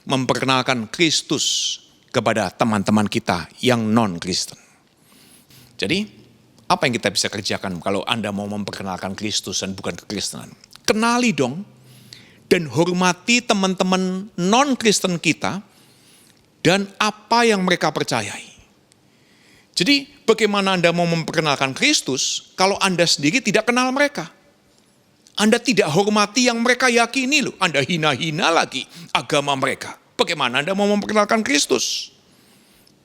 memperkenalkan Kristus kepada teman-teman kita yang non-Kristen. Jadi, apa yang kita bisa kerjakan kalau Anda mau memperkenalkan Kristus dan bukan kekristenan? Kenali dong dan hormati teman-teman non-Kristen kita dan apa yang mereka percayai. Jadi, bagaimana Anda mau memperkenalkan Kristus kalau Anda sendiri tidak kenal mereka? Anda tidak hormati yang mereka yakini loh. Anda hina-hina lagi agama mereka. Bagaimana Anda mau memperkenalkan Kristus?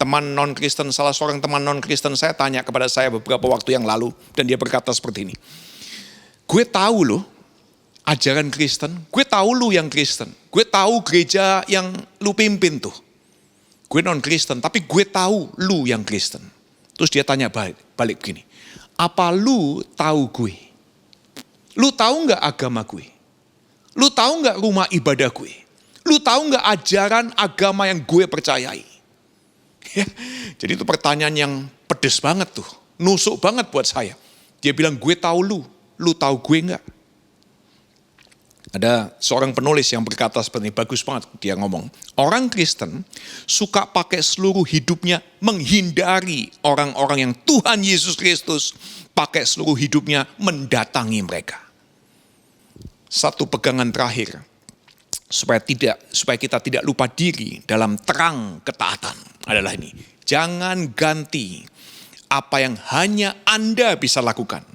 Teman non-Kristen, salah seorang teman non-Kristen saya tanya kepada saya beberapa waktu yang lalu. Dan dia berkata seperti ini. Gue tahu loh ajaran Kristen. Gue tahu lu yang Kristen. Gue tahu gereja yang lu pimpin tuh. Gue non-Kristen, tapi gue tahu lu yang Kristen. Terus dia tanya balik begini. Apa lu tahu gue? Lu tahu nggak agama gue? Lu tahu nggak rumah ibadah gue? Lu tahu nggak ajaran agama yang gue percayai? Ya, jadi itu pertanyaan yang pedes banget tuh. Nusuk banget buat saya. Dia bilang gue tahu lu tahu gue nggak? Ada seorang penulis yang berkata seperti ini, bagus banget dia ngomong. Orang Kristen suka pakai seluruh hidupnya menghindari orang-orang yang Tuhan Yesus Kristus pakai seluruh hidupnya mendatangi mereka. Satu pegangan terakhir, supaya kita tidak lupa diri dalam terang ketaatan adalah ini. Jangan ganti apa yang hanya Anda bisa lakukan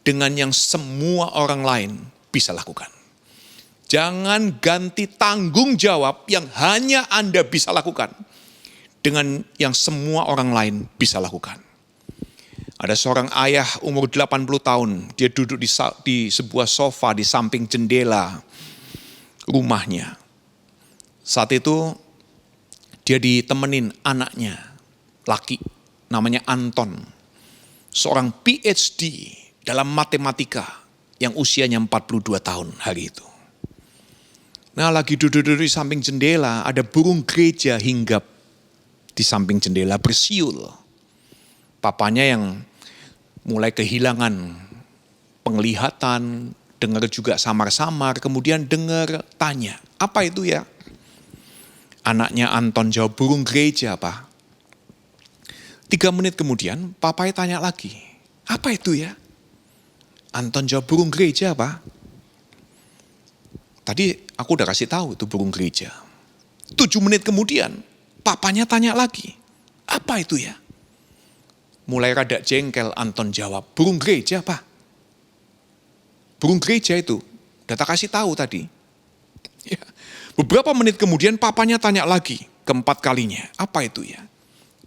dengan yang semua orang lain bisa lakukan. Jangan ganti tanggung jawab yang hanya Anda bisa lakukan dengan yang semua orang lain bisa lakukan. Ada seorang ayah umur 80 tahun, dia duduk di sebuah sofa di samping jendela rumahnya. Saat itu dia ditemenin anaknya, laki, namanya Anton. Seorang PhD dalam matematika yang usianya 42 tahun hari itu. Nah, lagi duduk-duduk di samping jendela, ada burung gereja hinggap di samping jendela bersiul. Papanya yang mulai kehilangan penglihatan, dengar juga samar-samar, kemudian dengar tanya, apa itu ya? Anaknya Anton jawab, burung gereja Pak. 3 menit kemudian, papanya tanya lagi, apa itu ya? Anton jawab, burung gereja Pak. Tadi aku udah kasih tahu itu burung gereja. 7 menit kemudian, papanya tanya lagi, apa itu ya? Mulai rada jengkel, Anton jawab, burung gereja Pak. Burung gereja itu, udah tak kasih tahu tadi. Ya. Beberapa menit kemudian papanya tanya lagi, keempat kalinya, apa itu ya?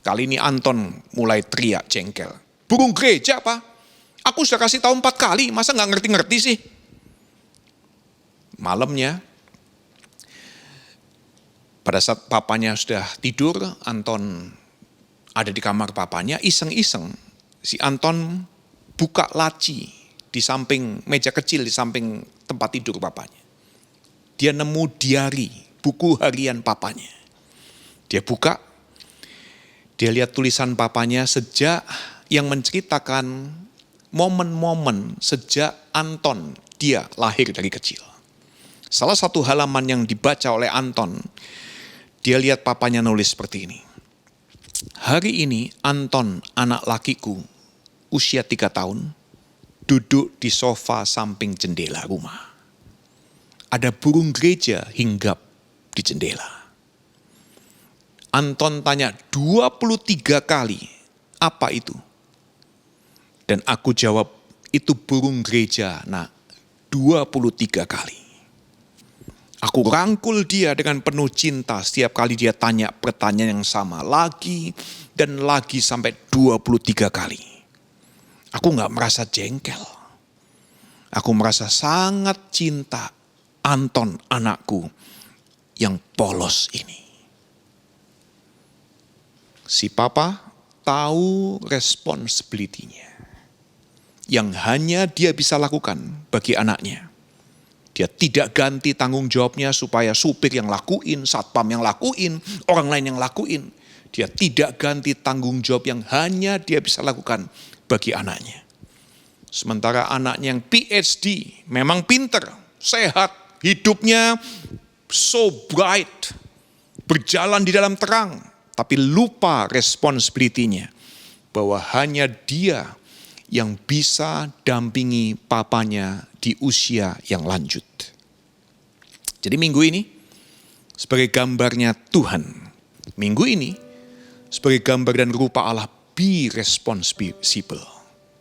Kali ini Anton mulai teriak jengkel, burung gereja Pak. Aku sudah kasih tahu 4 kali, masa gak ngerti-ngerti sih? Malamnya, pada saat papanya sudah tidur, Anton ada di kamar papanya, iseng-iseng si Anton buka laci di samping meja kecil, di samping tempat tidur papanya. Dia nemu diari, buku harian papanya. Dia buka, dia lihat tulisan papanya sejak yang menceritakan momen-momen sejak Anton dia lahir dari kecil. Salah satu halaman yang dibaca oleh Anton, dia lihat papanya nulis seperti ini. Hari ini Anton, anak lakiku, usia 3 tahun, duduk di sofa samping jendela rumah. Ada burung gereja hinggap di jendela. Anton tanya 23 kali, apa itu? Dan aku jawab, itu burung gereja, nak, 23 kali. Aku rangkul dia dengan penuh cinta setiap kali dia tanya pertanyaan yang sama. Lagi dan lagi sampai 23 kali. Aku gak merasa jengkel. Aku merasa sangat cinta Anton anakku yang polos ini. Si papa tahu responsibility-nya. Yang hanya dia bisa lakukan bagi anaknya. Dia tidak ganti tanggung jawabnya supaya supir yang lakuin, satpam yang lakuin, orang lain yang lakuin. Dia tidak ganti tanggung jawab yang hanya dia bisa lakukan bagi anaknya. Sementara anaknya yang PhD memang pinter, sehat, hidupnya so bright, berjalan di dalam terang, tapi lupa responsibility-nya bahwa hanya dia yang bisa dampingi papanya di usia yang lanjut. Jadi minggu ini sebagai gambarnya Tuhan. Minggu ini sebagai gambar dan rupa Allah, be responsible.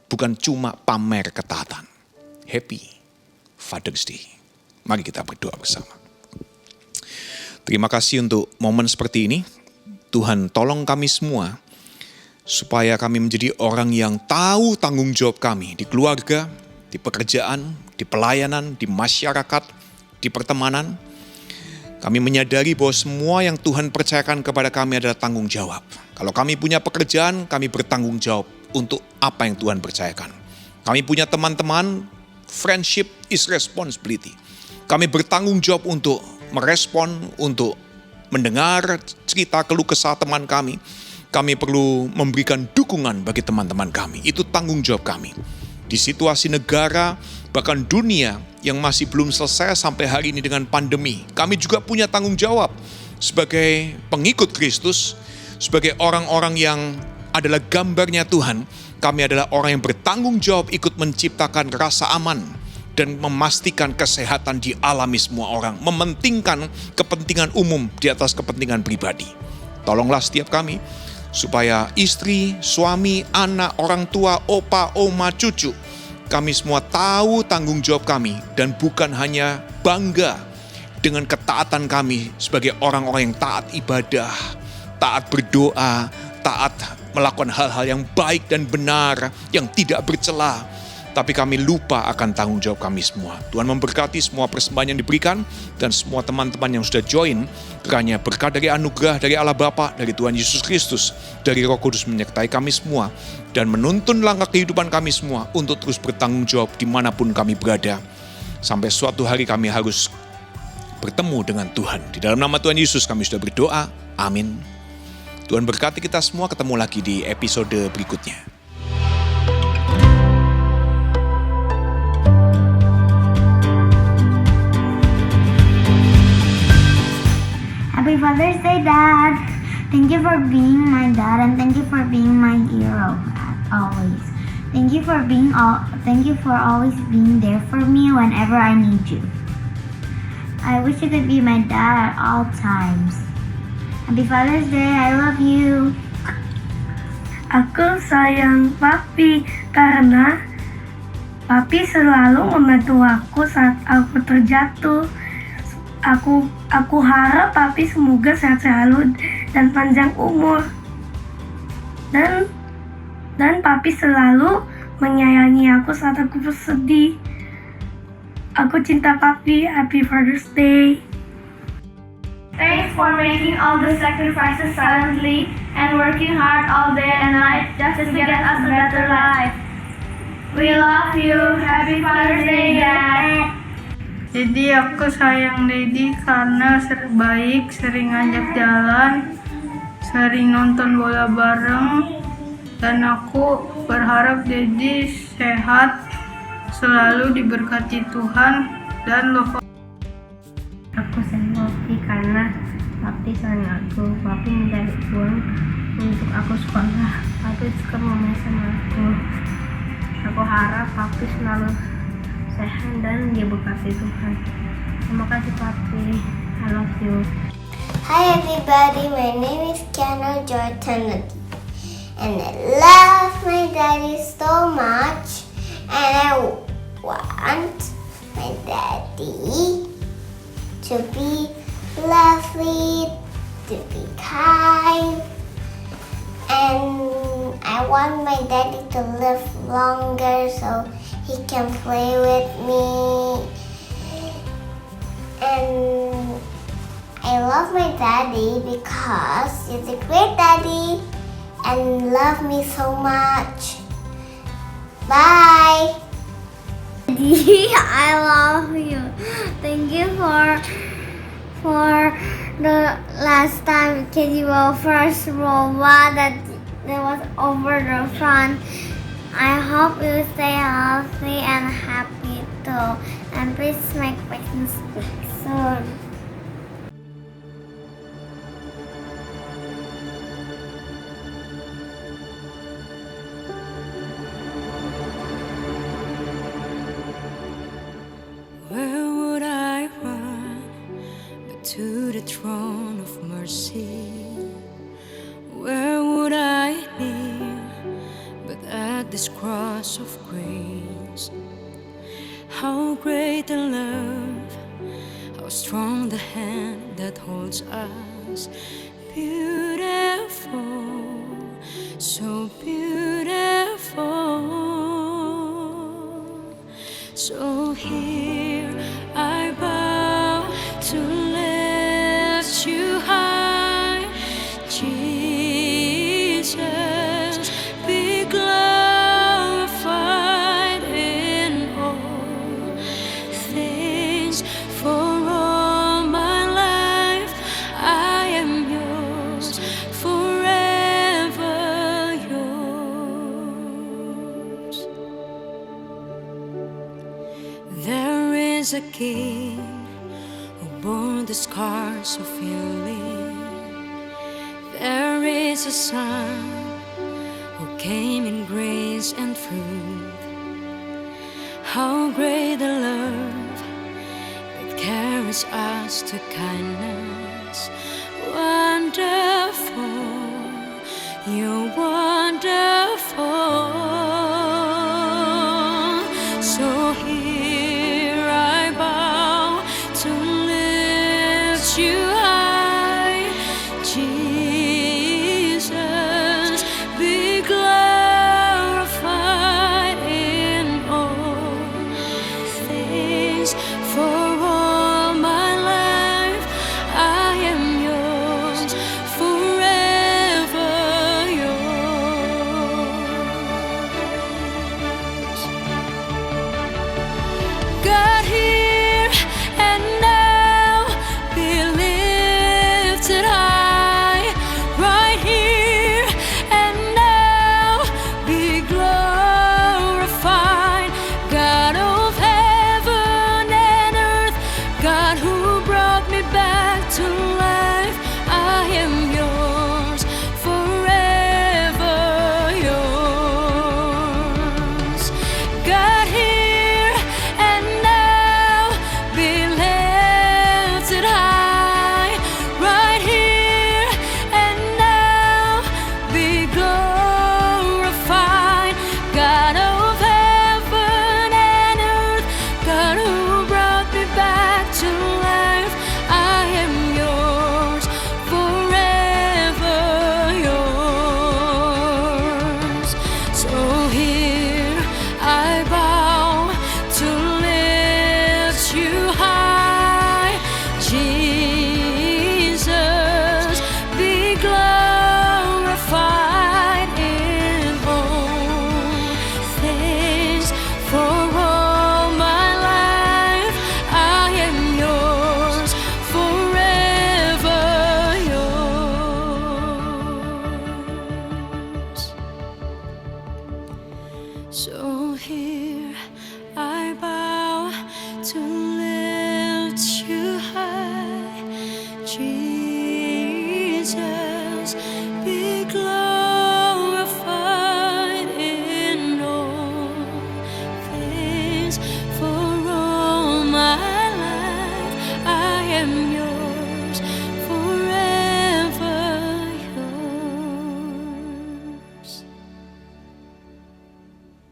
Bukan cuma pamer ketaatan. Happy Father's Day. Mari kita berdoa bersama. Terima kasih untuk momen seperti ini. Tuhan tolong kami semua supaya kami menjadi orang yang tahu tanggung jawab kami di keluarga, di pekerjaan, di pelayanan, di masyarakat, di pertemanan. Kami menyadari bahwa semua yang Tuhan percayakan kepada kami adalah tanggung jawab. Kalau kami punya pekerjaan, kami bertanggung jawab untuk apa yang Tuhan percayakan. Kami punya teman-teman, friendship is responsibility. Kami bertanggung jawab untuk merespon, untuk mendengar cerita keluh kesah teman kami. Kami perlu memberikan dukungan bagi teman-teman kami. Itu tanggung jawab kami. Di situasi negara, bahkan dunia yang masih belum selesai sampai hari ini dengan pandemi. Kami juga punya tanggung jawab sebagai pengikut Kristus, sebagai orang-orang yang adalah gambarnya Tuhan. Kami adalah orang yang bertanggung jawab ikut menciptakan rasa aman dan memastikan kesehatan dialami semua orang. Mementingkan kepentingan umum di atas kepentingan pribadi. Tolonglah setiap kami supaya istri, suami, anak, orang tua, opa, oma, cucu, kami semua tahu tanggung jawab kami dan bukan hanya bangga dengan ketaatan kami sebagai orang-orang yang taat ibadah, taat berdoa, taat melakukan hal-hal yang baik dan benar, yang tidak bercela. Tapi kami lupa akan tanggung jawab kami semua. Tuhan memberkati semua persembahan yang diberikan dan semua teman-teman yang sudah join. Kiranya berkat dari anugerah dari Allah Bapa, dari Tuhan Yesus Kristus, dari Roh Kudus menyertai kami semua dan menuntun langkah kehidupan kami semua untuk terus bertanggung jawab dimanapun kami berada. Sampai suatu hari kami harus bertemu dengan Tuhan. Di dalam nama Tuhan Yesus kami sudah berdoa. Amin. Tuhan berkati kita semua, ketemu lagi di episode berikutnya. Happy Father's Day, Dad. Thank you for being my dad and thank you for being my hero always. Thank you for always being there for me whenever I need you. I wish you could be my dad at all times. Happy Father's Day. I love you. Aku sayang Papi karena Papi selalu membantu aku saat aku terjatuh. Aku harap Papi semoga sehat selalu dan panjang umur. Dan Papi selalu menyayangi aku saat aku bersedih. Aku cinta Papi. Happy Father's Day. Thanks for making all the sacrifices silently and working hard all day and night just to get us a better life. We love you. Happy Father's Day, Dad. Jadi aku sayang Daddy karena baik, sering ngajak jalan, sering nonton bola bareng, dan aku berharap Dedi sehat, selalu diberkati Tuhan, dan love. Aku sayang Papi karena Papi sayang aku. Papi mencari uang untuk aku sekolah. Papi suka main sama aku. Aku harap Papi selalu sehat dan diberkati Tuhan. Terima kasih Papi. I love you. Hi everybody, my name is Kiana Joy Kennedy, and I love my daddy so much, and I want my daddy to be lovely, to be kind, and I want my daddy to live longer so he can play with me. And I love my daddy because he's a great daddy and love me so much. Bye. Daddy, I love you. Thank you for the last time Kitty Ball first robot that was over the front. I hope you stay healthy and happy too. And please make questions soon. Where would I run but to the throne of mercy? Where would I kneel but at this cross of grace? How great the love, how strong the hand that holds us. Beautiful, so beautiful. So here I bow to lift you high, Jesus, be glorified in all things. For all my life I am yours, forever yours. There is a king who bore the scars of healing. There is a son who came in grace and truth. How great the love that carries us to kindness. Wonderful, you're wonderful. So here I bow to lift you high, Jesus, be glorified in all things. For all my life I am yours, forever yours. So here I bow to lift you high, Jesus, be glorified.